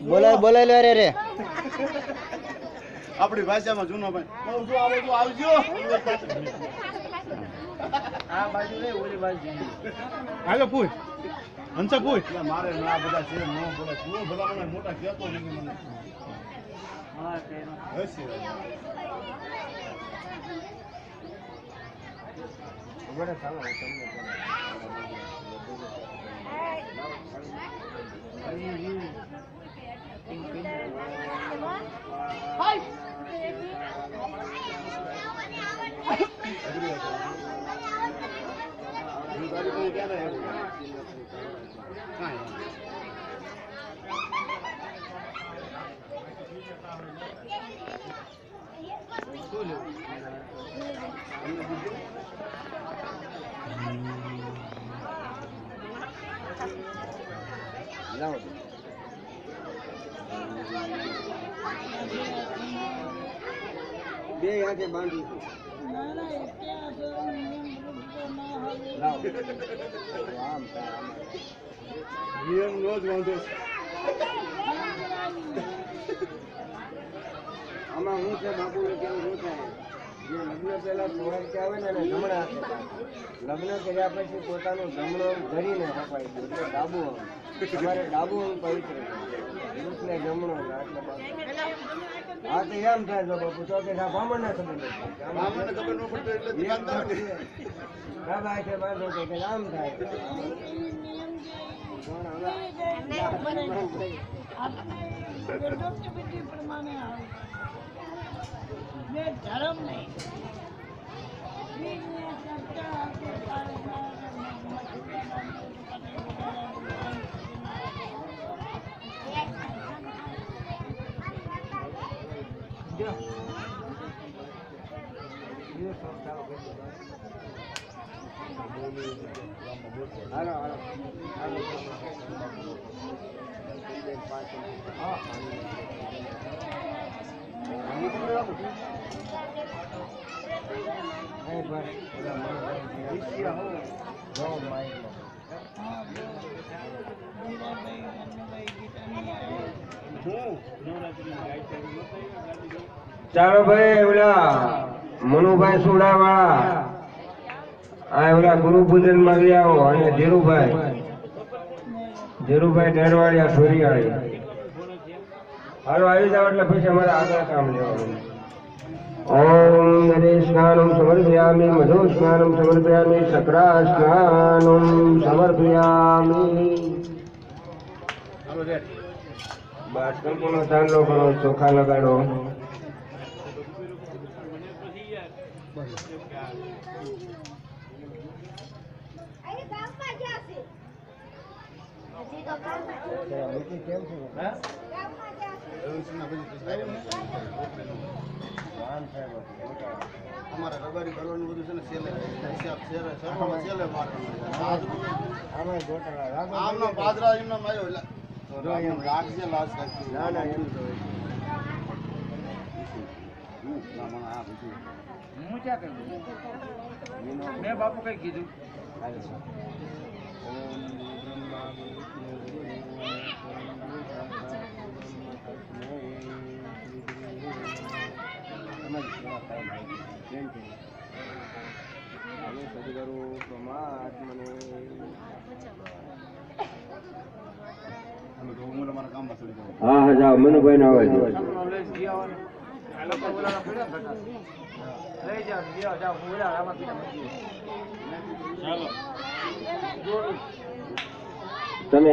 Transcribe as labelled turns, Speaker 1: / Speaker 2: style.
Speaker 1: બોલાય લે રે
Speaker 2: આપણી ભાષામાં જૂનો ભાઈ આવજો
Speaker 1: આ બાજુ રે ઓલી બાજુ
Speaker 2: હાલો પૂછ હંસા પૂછ મારે ના બધા છે નો બોલે તું ભલા મને મોટા કહેતો નહીં મને
Speaker 1: હા તેનો
Speaker 2: હશે
Speaker 1: બડે ચાલો તમને બે આંખે બાંધી
Speaker 2: નિયમ નો જ વાંધો
Speaker 1: આમાં હું છે બાપુ કેવું શું થાય જે લગ્ન પહેલા સોળ આવે ને એને જમણા લગ્ન કર્યા પછી પોતાનું જમણો ધરીને અપાય છે એટલે ડાબુ તમારે ડાબુ પવિત્ર ને જમણો હા તો એમ થાય જો બાપુ તો કે બ્રાહ્મણ ને ખબર
Speaker 2: મામાને ખબર ન પડતો એટલે ધ્યાન રાખે
Speaker 1: દાદા છે બાંધો તો કે આમ થાય
Speaker 3: ધર્મ નહીં
Speaker 1: હાલો હાલો ચાલો ભાઈ ઓલા મનુભાઈ સુડાવાળા આ ઓલા ગુરુ પૂજન માં લઈ આવો અને ધીરુભાઈ ડેરવાડિયા સોરિયાળી હાલો આવી જાવ એટલે પછી અમારે આગળ કામ લેવાનું ઓમ નરે સ્નાનમ સમર્પયામિ મધુ સ્નાનમ સમર્પયામિ શકરા સ્નાનમ સમર્પયામિ બસ સંપૂર્ણ ચાંદલો કરો ચોખા લગાડો
Speaker 2: અમારે રબારી કરવાનું બધું છે ને સેલે આમના પાદરા એમના માર્યો રાખજે લાજ કરતી
Speaker 1: ના ના એમ
Speaker 3: હું ક્યાં કહ્યું મેં બાપુ કઈ કીધું
Speaker 1: હા હા જાઓ મનુભાઈ ને આવે
Speaker 3: લઈ જાઓ
Speaker 1: તમે